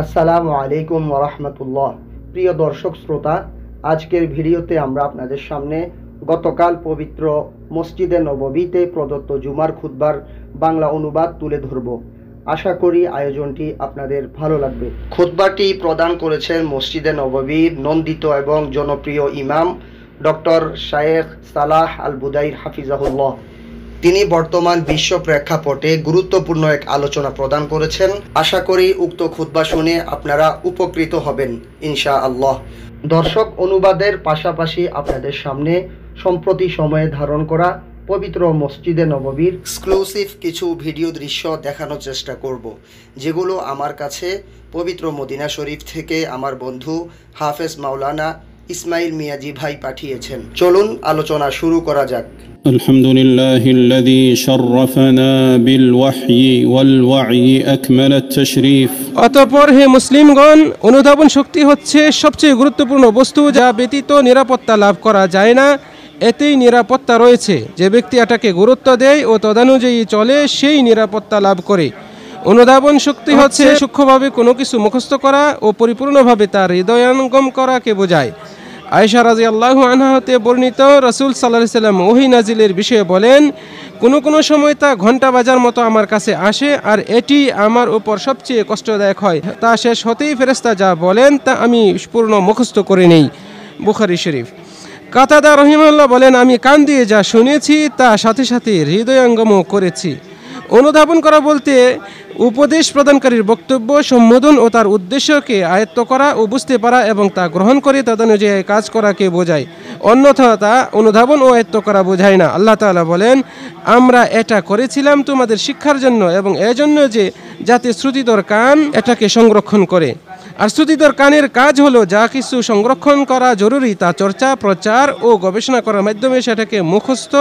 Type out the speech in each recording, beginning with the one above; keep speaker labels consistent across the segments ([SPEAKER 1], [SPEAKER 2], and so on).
[SPEAKER 1] আসসালামু আলাইকুম ওয়া রাহমাতুল্লাহ। প্রিয় দর্শক শ্রোতা, আজকের ভিডিওতে আমরা আপনাদের সামনে গতকাল পবিত্র মসজিদে নববীতে প্রদত্ত জুমার খুতবার বাংলা অনুবাদ তুলে ধরব। আশা করি আয়োজনটি আপনাদের ভালো লাগবে। খুতবাটি প্রদান করেছেন মসজিদে নববীর নন্দিত এবং জনপ্রিয় ইমাম ডক্টর শায়েখ সালাহ আল বুদাইর হাফিজাহুল্লাহ। তিনি বর্তমান বিশ্ব প্রেক্ষাপটে গুরুত্বপূর্ণ এক আলোচনা প্রদান করেছেন। আশা করি উক্ত খুতবা শুনে আপনারা উপকৃত হবেন ইনশাআল্লাহ। দর্শক, অনুবাদের পাশাপাশি আপনাদের সামনে সম্প্রতি সময়ে ধারণ করা পবিত্র মসজিদে নববীর এক্সক্লুসিভ কিছু ভিডিও দৃশ্য দেখানোর চেষ্টা করব, যেগুলো আমার কাছে পবিত্র মদিনা শরীফ থেকে আমার বন্ধু হাফেজ মাওলানা ইসমাইল মিয়াজি ভাই পাঠিয়েছেন। চলুন আলোচনা শুরু করা যাক।
[SPEAKER 2] আলহামদুলিল্লাহিল্লাযী শাররাফানা বিল ওয়াহয়ি ওয়াল ওয়া'ই আকমালাত তাশরীফ।
[SPEAKER 3] অতঃপর হে মুসলিমগণ, অনুধাবন শক্তি হচ্ছে সবচেয়ে গুরুত্বপূর্ণ বস্তু, যা ব্যতীত নিরাপত্তা লাভ করা যায় না। এতেই নিরাপত্তা রয়েছে। যে ব্যক্তি এটাকে গুরুত্ব দেয় ও তদানুযায়ী চলে, সেই নিরাপত্তা লাভ করে। অনুধাবন শক্তি হচ্ছে সূক্ষ্মভাবে কোনো কিছু মুখস্থ করা ও পরিপূর্ণভাবে তার হৃদয়ঙ্গম করাকে বোঝায়। আয়েশা রাদিয়াল্লাহু আনহা হতে বর্ণিত, রাসূল সাল্লাল্লাহু আলাইহি ওয়াসাল্লাম ওহী নাজিলের বিষয়ে বলেন, কোনো সময় তা ঘণ্টা বাজার মতো আমার কাছে আসে, আর এটি আমার উপর সবচেয়ে কষ্টদায়ক হয়। তা শেষ হতেই ফেরেশতা যা বলেন তা আমি পূর্ণ মুখস্থ করে নেই। বুখারী শরীফ। কাতাদা রাহিমাহুল্লাহ বলেন, আমি কান দিয়ে যা শুনেছি তা সাথে সাথে হৃদয়ঙ্গমও করেছি। অনুধাবন করা বলতে উপদেশ প্রদানকারীর বক্তব্য, সম্বোধন ও তার উদ্দেশ্যকে আয়ত্ত করা ও বুঝতে পারা এবং তা গ্রহণ করে তদনুযায়ী কাজ করাকে বোঝায়। অন্যথা তা অনুধাবন ও আয়ত্ত করা বোঝায় না। আল্লাহ তাআলা বলেন, আমরা এটা করেছিলাম তোমাদের শিক্ষার জন্য এবং এজন্য যে যাতে শ্রুতিধর কান এটাকে সংরক্ষণ করে। আর শ্রুতিধর কানের কাজ হলো যা কিছু সংরক্ষণ করা জরুরি তা চর্চা, প্রচার ও গবেষণা করার মাধ্যমে সেটাকে মুখস্থ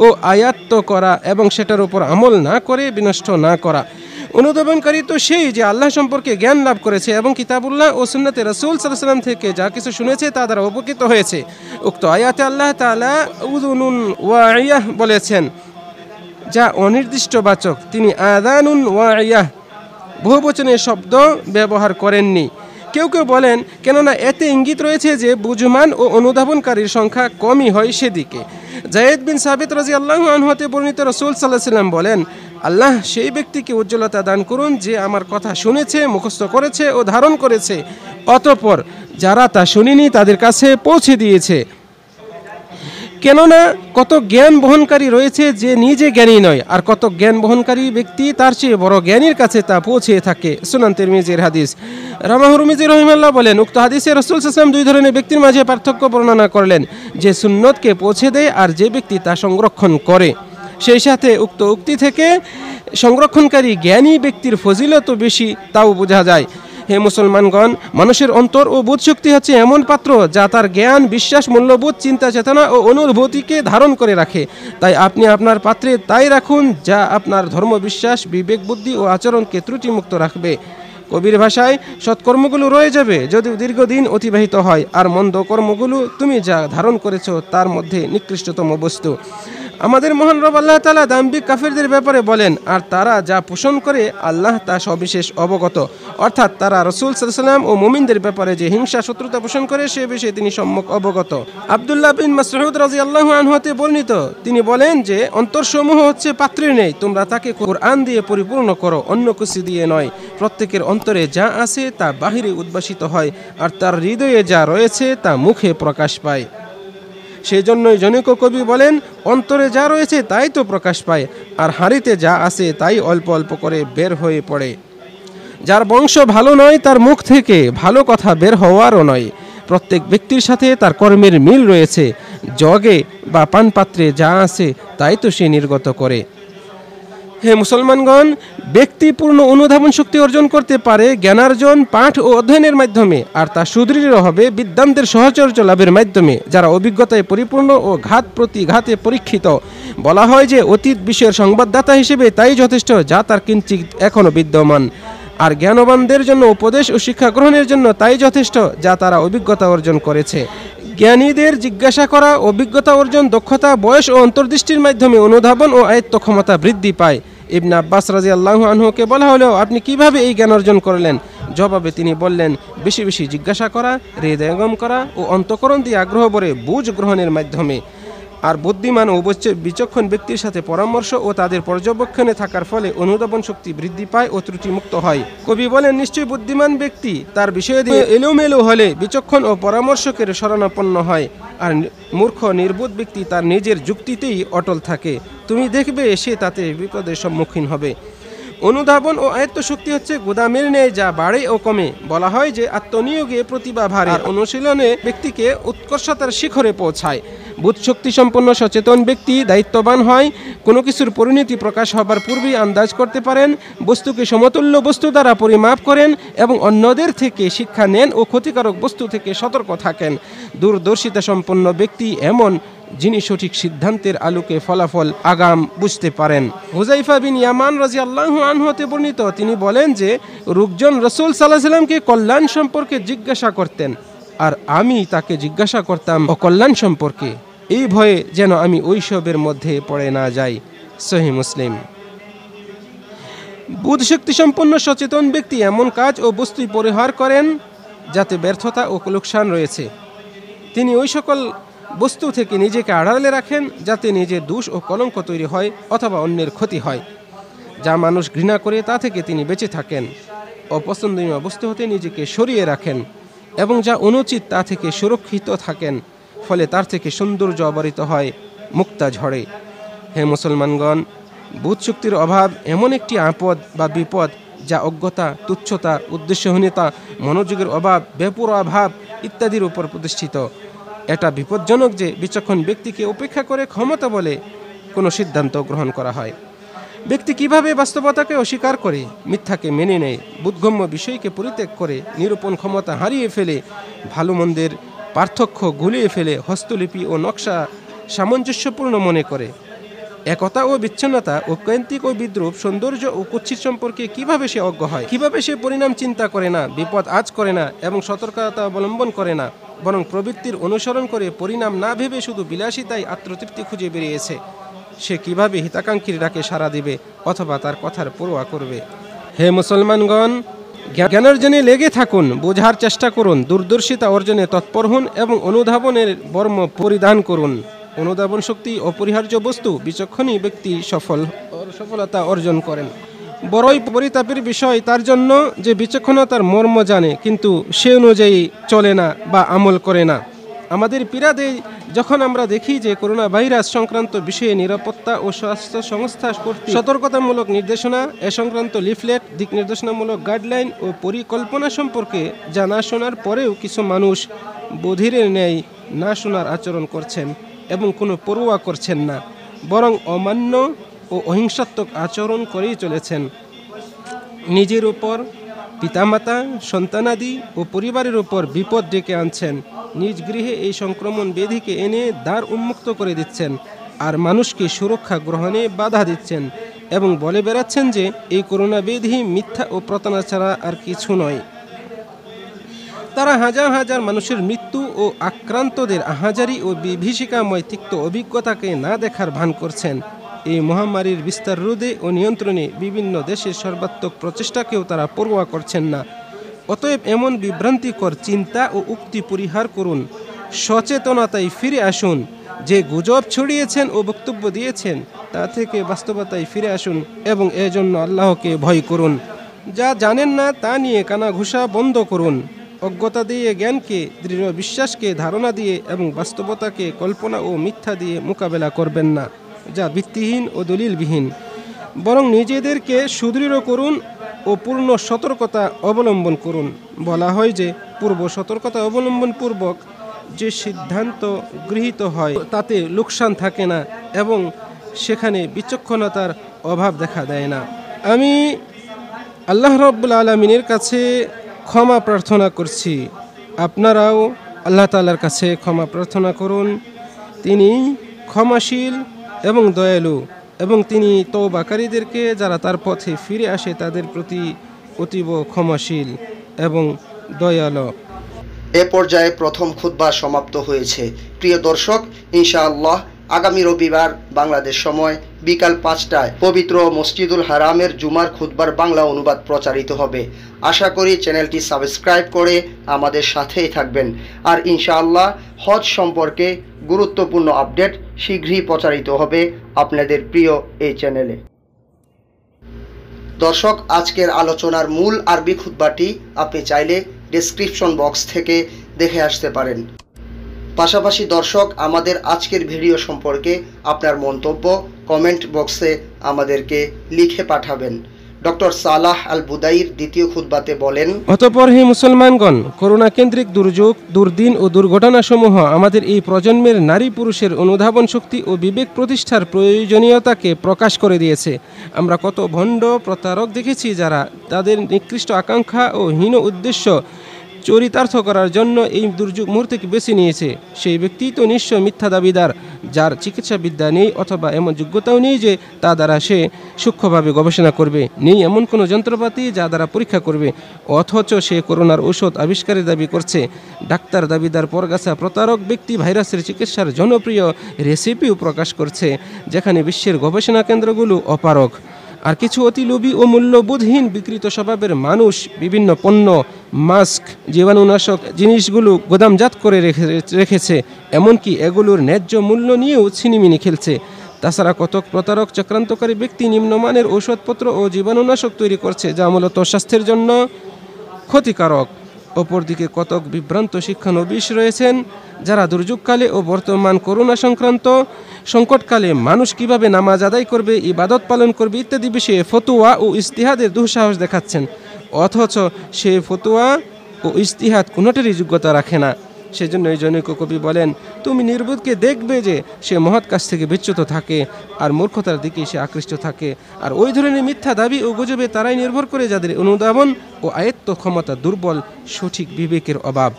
[SPEAKER 3] ও আয়ত্ত করা এবং সেটার উপর আমল না করে বিনষ্ট না করা। অনুধাবনকারী তো সেই যে আল্লাহ সম্পর্কে জ্ঞান লাভ করেছে এবং কিতাবুল্লাহ ও সুন্নতে রাসূল সাল্লাল্লাহু আলাইহি ওয়াসাল্লাম থেকে যা কিছু শুনেছে তা দ্বারা উপকৃত হয়েছে। উক্ত আয়াতে আল্লাহ তাআলা উযুনুন ওয়া'iয়াহ বলেছেন, যা অনির্দিষ্টবাচক। তিনি আযানুন ওয়া'iয়াহ বহুবচনের শব্দ ব্যবহার করেননি। কেউ বলেন, কেননা এতে ইঙ্গিত রয়েছে যে বুঝমান ও অনুধাবনকারীর সংখ্যা কমই হয় সেদিকে। যায়েদ বিন সাবিত রাদিয়াল্লাহু আনহু হতে বর্ণিত, রাসূল সাল্লাল্লাহু আলাইহি ওয়াসাল্লাম বলেন, আল্লাহ সেই ব্যক্তিকে উজ্জ্বলতা দান করুন যে আমার কথা শুনেছে, মুখস্থ করেছে ও ধারণ করেছে, অতঃপর যারা তা শুনেনি তাদের কাছে পৌঁছে দিয়েছে। কেননা কত জ্ঞান বহনকারী রয়েছে যে নিজে জ্ঞানী নয়, আর কত জ্ঞান বহনকারী ব্যক্তি তার চেয়ে বড় জ্ঞানীর কাছে তা পৌঁছে থাকে। সুনান তিরমিজির হাদিস। রামাহুরমিজি রহিমাল্লাহ বলেন, উক্ত হাদিসে রাসূল সাল্লাল্লাহু আলাইহি ওয়াসাল্লাম দুই ধরনের ব্যক্তির মাঝে পার্থক্য বর্ণনা করলেন, যে সুন্নতকে পৌঁছে দেয় আর যে ব্যক্তি তা সংরক্ষণ করে। সেই সাথে উক্ত উক্তি থেকে সংরক্ষণকারী জ্ঞানী ব্যক্তির ফজিলত বেশি তাও বোঝা যায়। হে মুসলমানগণ, মানুষের অন্তর ও বোধশক্তি হচ্ছে এমন পাত্র যা তার জ্ঞান, বিশ্বাস, মূল্যবোধ, চিন্তা, চেতনা ও অনুভূতিকে ধারণ করে রাখে। তাই আপনি আপনার পাত্রে তাই রাখুন যা আপনার ধর্ম, বিশ্বাস, বিবেক, বুদ্ধি ও আচরণকে ত্রুটিমুক্ত রাখবে। কবির ভাষায়, সৎকর্মগুলো রয়ে যাবে যদিও দীর্ঘদিন অতিবাহিত হয়, আর মন্দ কর্মগুলো তুমি যা ধারণ করেছ তার মধ্যে নিকৃষ্টতম বস্তু। আমাদের মহান রব আল্লাহ তাআলা দাম্ভিক কাফেরদের ব্যাপারে বলেন, আর তারা যা পোষণ করে আল্লাহ তা সবিশেষ অবগত। অর্থাৎ তারা রাসূল সাল্লাল্লাহু আলাইহি ওয়াসাল্লাম ও মুমিনদের ব্যাপারে যে হিংসা, শত্রুতা পোষণ করে সে বিষয়ে তিনি সম্যক অবগত। আব্দুল্লাহ বিন মাসউদ রাদিয়াল্লাহু আনহু হতে বর্ণিত, তিনি বলেন যে অন্তরসমূহ হচ্ছে পাত্রের ন্যায়, তোমরা তাকে কোরআন দিয়ে পরিপূর্ণ করো, অন্য কিছু দিয়ে নয়। প্রত্যেকের অন্তরে যা আছে তা বাহিরে উদ্ভাসিত হয়, আর তার হৃদয়ে যা রয়েছে তা মুখে প্রকাশ পায়। সেই জন্যই জনৈক কবি বলেন, অন্তরে যা রয়েছে তাই তো প্রকাশ পায়, আর হাঁড়িতে যা আছে তাই অল্প অল্প করে বের হয়ে পড়ে। যার বংশ ভালো নয় তার মুখ থেকে ভালো কথা বের হওয়ারও নয়। প্রত্যেক ব্যক্তির সাথে তার কর্মের মিল রয়েছে। জগে বা পানপাত্রে যা আছে তাই তো সে নির্গত করে। হে মুসলমানগণ, ব্যক্তি পূর্ণ অনুধাবন শক্তি অর্জন করতে পারে জ্ঞানার্জন, পাঠ ও অধ্যয়নের মাধ্যমে, আর তা সুদৃঢ় হবে বিদ্বানদের সহচর্য লাভের মাধ্যমে, যারা অভিজ্ঞতায় পরিপূর্ণ ও ঘাত প্রতিঘাতে পরীক্ষিত। বলা হয় যে অতীত বিষয়ের সংবাদদাতা হিসেবে তাই যথেষ্ট যা তার কিঞ্চিৎ এখনও বিদ্যমান, আর জ্ঞানবানদের জন্য উপদেশ ও শিক্ষা গ্রহণের জন্য তাই যথেষ্ট যা তারা অভিজ্ঞতা অর্জন করেছে। জ্ঞানীদের জিজ্ঞাসা করা, অভিজ্ঞতা অর্জন, দক্ষতা, বয়স ও অন্তর্দৃষ্টির মাধ্যমে অনুধাবন ও আয়ত্ত ক্ষমতা বৃদ্ধি পায়। ইবনে আব্বাস রাদিয়াল্লাহু আনহুকে বলা হলো, আপনি কিভাবে এই জ্ঞান অর্জন করলেন? জবাবে তিনি বললেন, বেশি বেশি জিজ্ঞাসা করা, হৃদয়ঙ্গম করা ও অন্তঃকরণ দিয়ে আগ্রহ ভরে বুঝ গ্রহণের মাধ্যমে। আর বুদ্ধিমান ও বিচক্ষণ ব্যক্তির সাথে পরামর্শ ও তাদের পর্যবেক্ষণে থাকার ফলে অনুধাবন শক্তি বৃদ্ধি পায় ও ত্রুটিমুক্ত হয়। কবি বলেন, নিশ্চয়ই বুদ্ধিমান ব্যক্তি তার বিষয় দিয়ে এলোমেলো হলে বিচক্ষণ ও পরামর্শকের শরণাপন্ন হয়, আর মূর্খ নির্বোধ ব্যক্তি তার নিজের যুক্তিতেই অটল থাকে। তুমি দেখবে সে তাতে বিপদের সম্মুখীন হবে। অনুধাবন ও আয়ত্ত শক্তি হচ্ছে গুদামের ন্যায়, যা বাড়ে ও কমে। বলা হয় যে আত্মনিয়োগে প্রতিভা ভারে, আর অনুশীলনে ব্যক্তিকে উৎকর্ষতার শিখরে পৌঁছায়। বুধ শক্তি সম্পন্ন সচেতন ব্যক্তি দায়িত্ববান হয়, কোনো কিছুর পরিণতি প্রকাশ হবার পূর্বেই আন্দাজ করতে পারেন, বস্তুকে সমতুল্য বস্তু দ্বারা পরিমাপ করেন এবং অন্যদের থেকে শিক্ষা নেন ও ক্ষতিকারক বস্তু থেকে সতর্ক থাকেন। দূরদর্শিতা সম্পন্ন ব্যক্তি এমন যিনি সঠিক সিদ্ধান্তের আলোকে ফলাফল আগাম বুঝতে পারেন। হুযাইফা বিন ইয়ামান রাদিয়াল্লাহু আনহু হতে বর্ণিত, তিনি বলেন যে লোকজন রাসূল সাল্লাল্লাহু আলাইহি ওয়াসাল্লামকে কল্যাণ সম্পর্কে জিজ্ঞাসা করতেন, আর আমি তাকে জিজ্ঞাসা করতাম অকল্যাণ সম্পর্কে, এই ভয়ে যেন আমি ওইসবের মধ্যে পড়ে না যাই। সহিহ মুসলিম। বুধ শক্তি সম্পন্ন সচেতন ব্যক্তি এমন কাজ ও বস্তু পরিহার করেন যাতে ব্যর্থতা ও লোকসান রয়েছে। তিনি ওই সকল বস্তু থেকে নিজেকে আড়ালে রাখেন যাতে নিজের দোষ ও কলঙ্ক তৈরি হয় অথবা অন্যের ক্ষতি হয়। যা মানুষ ঘৃণা করে তা থেকে তিনি বেঁচে থাকেন। অপছন্দনীয় বস্তু হতে নিজেকে সরিয়ে রাখেন এবং যা অনুচিত তা থেকে সুরক্ষিত থাকেন, ফলে তার থেকে সৌন্দর্য অবারিত হয়, মুক্তা ঝরে। হে মুসলমানগণ, বুধ শক্তির অভাব এমন একটি আপদ বা বিপদ যা অজ্ঞতা, তুচ্ছতা, উদ্দেশ্যহীনতা, মনোযোগের অভাব, বেপরোয়া ভাব ইত্যাদির উপর প্রতিষ্ঠিত। এটা বিপজ্জনক যে বিচক্ষণ ব্যক্তিকে উপেক্ষা করে ক্ষমতা বলে কোনো সিদ্ধান্ত গ্রহণ করা হয়। ব্যক্তি কিভাবে বাস্তবতাকে অস্বীকার করে, মিথ্যাকে মেনে নেয়, বোধগম্য বিষয়কে পরিত্যাগ করে, নিরূপণ ক্ষমতা হারিয়ে ফেলে, ভালো মন্দের পার্থক্য গুলিয়ে ফেলে, হস্তলিপি ও নকশা সামঞ্জস্যপূর্ণ মনে করে, একতা ও বিচ্ছিন্নতা, ঐকান্তিক ও বিদ্রুপ, সৌন্দর্য ও কুৎসিত সম্পর্কে কিভাবে সে অজ্ঞ হয়, কিভাবে সে পরিণাম চিন্তা করে না, বিপদ আজ করে না এবং সতর্কতা অবলম্বন করে না, বরং প্রবৃত্তির অনুসরণ করে পরিণাম না ভেবে শুধু বিলাসিতায় আত্মতৃপ্তি খুঁজে বেরিয়েছে, সে কিভাবে হিতাকাঙ্ক্ষীর ডাকে সাড়া দিবে অথবা তার কথার পরোয়া করবে। হে মুসলমানগণ, জ্ঞানার্জনে লেগে থাকুন, বোঝার চেষ্টা করুন, দূরদর্শিতা অর্জনে তৎপর হন এবং অনুধাবনের বর্ম পরিধান করুন। অনুধাবন শক্তি অপরিহার্য বস্তু। বিচক্ষণী ব্যক্তি সফলতা অর্জন করেন। বড়ই পরিতাপের বিষয় তার জন্য যে বিচক্ষণতার মর্ম জানে কিন্তু সে অনুযায়ী চলে না বা আমল করে না। আমাদের পীড়াতে যখন আমরা দেখি যে করোনা ভাইরাস সংক্রান্ত বিষয়ে নিরাপত্তা ও স্বাস্থ্য সংস্থা কর্তৃক সতর্কতামূলক নির্দেশনা, এ সংক্রান্ত লিফলেট, দিক নির্দেশনামূলক গাইডলাইন ও পরিকল্পনা সম্পর্কে জানা শোনার পরেও কিছু মানুষ বধিরের ন্যায় না শোনার আচরণ করছেন এবং কোনো পরোয়া করছেন না, বরং অমান্য ও অহিংসাত্মক আচরণ করেই চলেছেন। নিজের উপর, পিতামাতা, সন্তানাদি ও পরিবারের উপর বিপদ ডেকে আনছেন। নিজ গৃহে এই সংক্রমণ ব্যাধিকে এনে দ্বার উন্মুক্ত করে দিচ্ছেন আর মানুষকে সুরক্ষা গ্রহণে বাধা দিচ্ছেন এবং বলে বেড়াচ্ছেন যে এই করোনা ব্যাধি মিথ্যা ও প্রতারণা ছাড়া আর কিছু নয়। তারা হাজার হাজার মানুষের মৃত্যু ও আক্রান্তদের আহাজারি ও বিভীষিকাময় তিক্ত অভিজ্ঞতাকে না দেখার ভান করছেন। এই মহামারীর বিস্তার রোধে ও নিয়ন্ত্রণে বিভিন্ন দেশের সর্বাত্মক প্রচেষ্টাকেও তারা পরোয়া করছেন না। অতএব এমন বিভ্রান্তিকর চিন্তা ও উক্তি পরিহার করুন, সচেতনতায় ফিরে আসুন। যে গুজব ছড়িয়েছেন ও বক্তব্য দিয়েছেন তা থেকে বাস্তবতায় ফিরে আসুন এবং এজন্য আল্লাহকে ভয় করুন। যা জানেন না তা নিয়ে কানাঘুষা বন্ধ করুন। অজ্ঞতা দিয়ে জ্ঞানকে, দৃঢ় বিশ্বাসকে ধারণা দিয়ে এবং বাস্তবতাকে কল্পনা ও মিথ্যা দিয়ে মোকাবেলা করবেন না, যা ভিত্তিহীন ও দলিলবিহীন। বরং নিজেদেরকে সুদৃঢ় করুন ও পূর্ণ সতর্কতা অবলম্বন করুন। বলা হয় যে পূর্ব সতর্কতা অবলম্বন পূর্বক যে সিদ্ধান্ত গৃহীত হয় তাতে লোকসান থাকে না এবং সেখানে বিচক্ষণতার অভাব দেখা দেয় না। আমি আল্লাহ রাব্বুল আলামিনের কাছে ক্ষমা প্রার্থনা করছি, আপনারাও আল্লাহ তাআলার কাছে ক্ষমা প্রার্থনা করুন। তিনি ক্ষমাশীল এবং দয়ালু এবং তিনি তওবাকারীদেরকে যারা তার পথে ফিরে আসে তাদের প্রতি অতীব ক্ষমাশীল এবং দয়ালু।
[SPEAKER 1] এ পর্যায়ে প্রথম খুতবা সমাপ্ত হয়েছে। প্রিয় দর্শক, ইনশাআল্লাহ আগামী রবিবার বাংলাদেশ সময় বিকাল 5টায় পবিত্র মসজিদুল হারামের জুমার খুতবার বাংলা অনুবাদ প্রচারিত হবে। আশা করি চ্যানেলটি সাবস্ক্রাইব করে আমাদের সাথেই থাকবেন। আর ইনশাআল্লাহ হজ সম্পর্কে গুরুত্বপূর্ণ আপডেট শীঘ্রই প্রচারিত হবে আপনাদের প্রিয় এই চ্যানেলে। দর্শক, আজকের আলোচনার মূল আরবি খুতবাটি আপনি চাইলে ডেসক্রিপশন বক্স থেকে দেখে আসতে পারেন। পাশাপাশি দর্শক, আমাদের আজকের ভিডিও সম্পর্কে আপনার মন্তব্য কমেন্ট বক্সে আমাদেরকে লিখে পাঠাবেন। ডক্টর সালাহ আল বুদাইর দ্বিতীয় খুতবাতে বলেন,
[SPEAKER 3] অতঃপর হে মুসলমানগণ, করোনা কেন্দ্রিক দুর্যোগ, দুর্দিন ও দুর্ঘটনাসমূহ আমাদের এই প্রজন্মের নারী পুরুষের অনুধাবন শক্তি ও বিবেক প্রতিষ্ঠার প্রয়োজনীয়তাকে প্রকাশ করে দিয়েছে। আমরা কত ভণ্ড প্রতারক দেখেছি যারা তাদের নিকৃষ্ট আকাঙ্ক্ষা ও হীন উদ্দেশ্য চরিতার্থ করার জন্য এই দুর্যোগ মুহূর্তকে বেছে নিয়েছে। সেই ব্যক্তি তো নিশ্চয় মিথ্যা দাবিদার, যার চিকিৎসাবিদ্যা নেই অথবা এমন যোগ্যতাও নেই যে তা দ্বারা সে সূক্ষ্মভাবে গবেষণা করবে, নেই এমন কোনো যন্ত্রপাতি যা দ্বারা পরীক্ষা করবে, অথচ সে করোনার ঔষধ আবিষ্কারের দাবি করছে। ডাক্তার দাবিদার পরগাছা প্রতারক ব্যক্তি ভাইরাসের চিকিৎসার জনপ্রিয় রেসিপিও প্রকাশ করছে, যেখানে বিশ্বের গবেষণা কেন্দ্রগুলো অপারগ। আর কিছু অতি লোভী ও মূল্যবোধহীন বিকৃত স্বভাবের মানুষ বিভিন্ন পণ্য, মাস্ক, জীবাণুনাশক জিনিসগুলো গোদামজাত করে রেখেছে, এমনকি এগুলোর ন্যায্য মূল্য নিয়েও ছিনিমিনি খেলছে। তাছাড়া কতক প্রতারক চক্রান্তকারী ব্যক্তি নিম্নমানের ঔষধপত্র ও জীবাণুনাশক তৈরি করছে, যা মূলত স্বাস্থ্যের জন্য ক্ষতিকারক। অপরদিকে কতক বিভ্রান্ত শিক্ষানবিশ রয়েছেন, যারা দুর্যোগকালে ও বর্তমান করোনা সংক্রান্ত সংকটকালে মানুষ কিভাবে নামাজ আদায় করবে, ইবাদত পালন করবে ইত্যাদি বিষয়ে ফতোয়া ও ইজতিহাদের দুঃসাহস দেখাচ্ছেন, অথচ সে ফতোয়া ও ইজতিহাদ কোনোটারই যোগ্যতা রাখে না। সেজন্য এই জনৈক কবি বলেন, তুমি নির্বোধকে দেখবে যে সে মহৎ কাজ থেকে বিচ্যুত থাকে আর মূর্খতার দিকে সে আকৃষ্ট থাকে। আর ওই ধরনের মিথ্যা দাবি ও গুজবে তারাই নির্ভর করে যাদের অনুধাবন ও আয়ত্ত ক্ষমতা দুর্বল, সঠিক বিবেকের অভাব।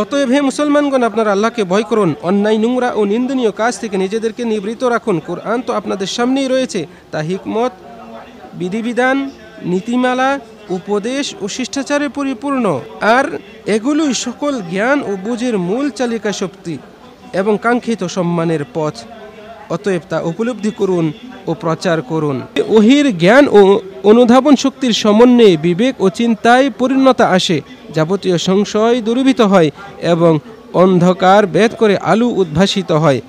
[SPEAKER 3] অতএব হে মুসলমানগণ, আপনারা আল্লাহকে ভয় করুন, অন্যায়, নোংরা ও নিন্দনীয় কাজ থেকে নিজেদেরকে নিবৃত রাখুন। কোরআন তো আপনাদের সামনেই রয়েছে, তা হিকমত, বিধিবিধান, নীতিমালা, উপদেশ ও শিষ্টাচারে পরিপূর্ণ, আর এগুলোই সকল জ্ঞান ও বুঝের মূল চালিকা শক্তি এবং কাঙ্ক্ষিত সম্মানের পথ। অতএব তা উপলব্ধি করুন ও প্রচার করুন। ওহির জ্ঞান ও অনুধাবন শক্তির সমন্বয়ে বিবেক ও চিন্তায় পরিণতা আসে, যাবতীয় সংশয় দূরীভূত হয় এবং অন্ধকার ভেদ করে আলো উদ্ভাসিত হয়।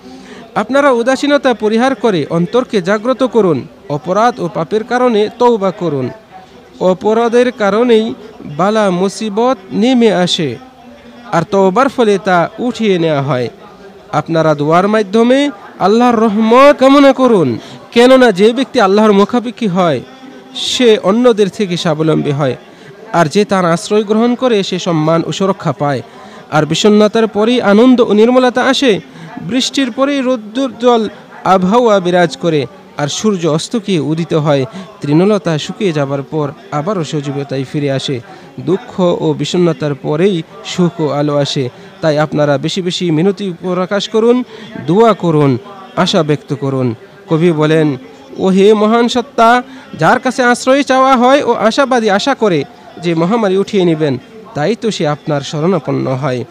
[SPEAKER 3] আপনারা উদাসীনতা পরিহার করে অন্তরকে জাগ্রত করুন। অপরাধ ও পাপের কারণে তওবা করুন। অপরাধের কারণেই বালা মুসিবত নেমে আসে, আর তওবার ফলে তা উঠিয়ে নেওয়া হয়। আপনারা দোয়ার মাধ্যমে আল্লাহর রহমত কামনা করুন, কেননা যে ব্যক্তি আল্লাহর মুখাপেক্ষী হয় সে অন্যদের থেকে স্বাবলম্বী হয়, আর যে তার আশ্রয় গ্রহণ করে সে সম্মান ও সুরক্ষা পায়। আর বিষণ্ণতার পরেই আনন্দ ও নির্মলতা আসে, বৃষ্টির পরেই রৌদ্রোজ্জ্বল আবহাওয়া বিরাজ করে, আর সূর্য অস্তকে উদিত হয়। তৃণলতা শুকিয়ে যাবার পর আবারও সজীবতায় ফিরে আসে। দুঃখ ও বিষণ্ণতার পরেই সুখ ও আলো আসে। তাই আপনারা বেশি বেশি মিনতি প্রকাশ করুন, দোয়া করুন, আশা ব্যক্ত করুন। কবি বলেন, ও হে মহান সত্তা, যার কাছে আশ্রয় চাওয়া হয় ও আশাবাদী আশা করে যে মহামারী উঠিয়ে নেবেন, তাই তো সে আপনার শরণাপন্ন হয়।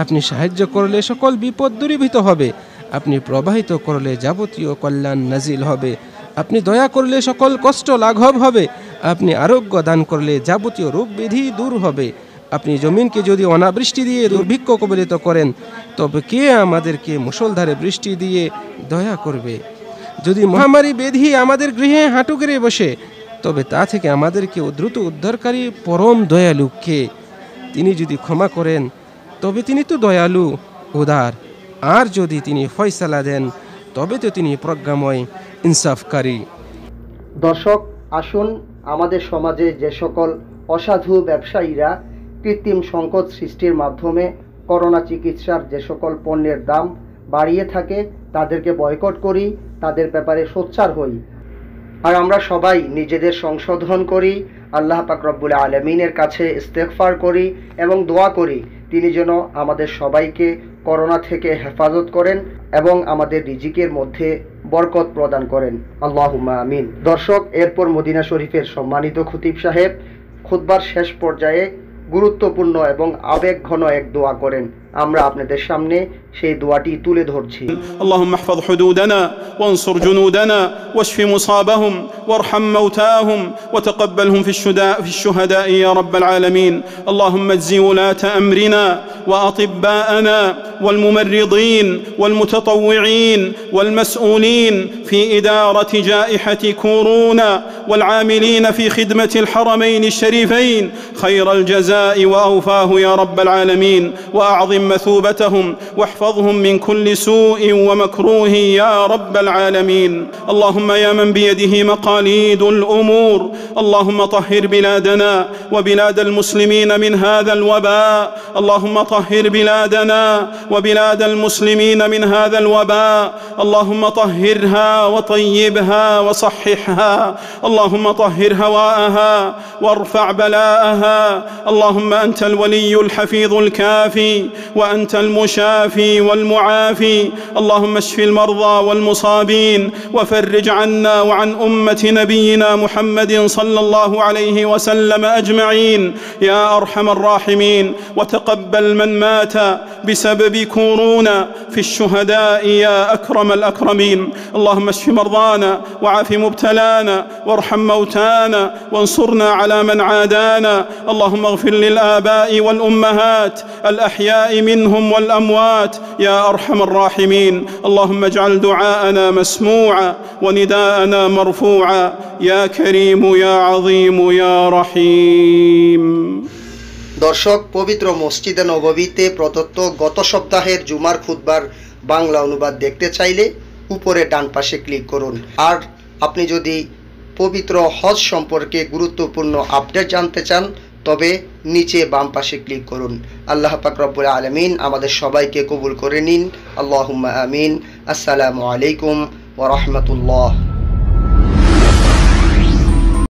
[SPEAKER 3] আপনি সাহায্য করলে সকল বিপদ দূরীভূত হবে, আপনি প্রবাহিত করলে যাবতীয় কল্যাণ নাজিল হবে, আপনি দয়া করলে সকল কষ্ট লাঘব হবে, আপনি আরোগ্য দান করলে যাবতীয় রোগ ব্যাধি দূর হবে। আপনি জমিনকে যদি অনাবৃষ্টি দিয়ে দুর্ভিক্ষ কবলিত করেন, তবে কে আমাদেরকে মুষলধারে বৃষ্টি দিয়ে দয়া করবে? যদি মহামারী ব্যাধি আমাদের গৃহে হাঁটু গেড়ে বসে, তবে তা থেকে আমাদেরকে দ্রুত উদ্ধারকারী পরম দয়ালু কে? তিনি যদি ক্ষমা করেন, তবে তিনি তো দয়ালু, উদার, আর যদি তিনি ফয়সালা দেন, তবে তো তিনি প্রজ্ঞাময়, ইনসাফকারী।
[SPEAKER 1] দর্শক, আসুন আমাদের সমাজে যে সকল অসাধু ব্যবসায়ীরা কৃত্রিম সংকট সৃষ্টির মাধ্যমে করোনা চিকিৎসার যে সকল পণ্যের দাম বাড়িয়ে থাকে তাদেরকে বয়কট করি, তাদের ব্যাপারে সোচ্চার হই, আর আমরা সবাই নিজেদের সংশোধন করি, আল্লাহ পাক রব্বুল আলামিনের কাছে ইস্তেগফার করি এবং দোয়া করি তিনি যেন আমাদের সবাইকে করোনা থেকে হেফাজত করেন এবং আমাদের রিজিকের মধ্যে বরকত প্রদান করেন। আল্লাহুম্মা আমিন। দর্শক, এরপর মদিনা শরীফের সম্মানিত খতিব সাহেব খুতবার শেষ পর্যায়ে গুরুত্বপূর্ণ এবং আবেগঘন এক দোয়া করেন। আমরা আপনাদের সামনে সেই দোয়াটি তুলে ধরছি।
[SPEAKER 2] اللهم احفظ حدودنا وانصر جنودنا واشف مصابهم وارحم موتاهم وتقبلهم في الشهداء يا رب العالمين. اللهم اجز ولاة أمرنا وأطباءنا والممرضين والمتطوعين والمسؤولين في إدارة جائحة كورونا والعاملين في خدمة الحرمين الشريفين خير الجزاء وأوفاه يا رب العالمين، وأعظم مثوبتهم واحفظهم من كل سوء ومكروه يا رب العالمين. اللهم يا من بيده مقاليد الأمور، اللهم طهر بلادنا وبلاد المسلمين من هذا الوباء، اللهم طهر بلادنا وبلاد المسلمين من هذا الوباء، اللهم طهرها وطيبها وصححها، اللهم طهر هواءها وارفع بلاءها. اللهم أنت الولي الحفيظ الكافي وأنت المشافي والمعافي. اللهم اشف المرضى والمصابين وفرج عنا وعن أمة نبينا محمد صلى الله عليه وسلم أجمعين يا أرحم الراحمين. وتقبل من مات بسبب كورونا في الشهداء يا أكرم الأكرمين. اللهم اشف مرضانا وعاف مبتلانا وارحم موتانا وانصرنا على من عادانا. اللهم اغفر للآباء والأمهات الأحياء منهم والأموات يا أرحم الراحمين. اللهم اجعل دعاءنا مسموعا ونداءنا مرفوعا يا كريم يا عظيم يا رحيم.
[SPEAKER 1] দর্শক, পবিত্র মসজিদে নববীতে প্রদত্ত গত সপ্তাহের জুমার খুতবার বাংলা অনুবাদ দেখতে চাইলে উপরে ডান পাশে ক্লিক করুন। আর আপনি যদি পবিত্র হজ সম্পর্কে গুরুত্বপূর্ণ আপডেট জানতে চান তবে নিচে বাম পাশে ক্লিক করুন। আল্লাহ পাক রব্বুল আলামিন আমাদের সবাইকে কবুল করে নিন। আল্লাহুম্মা আমিন। আসসালামু আলাইকুম ওয়া রাহমাতুল্লাহ।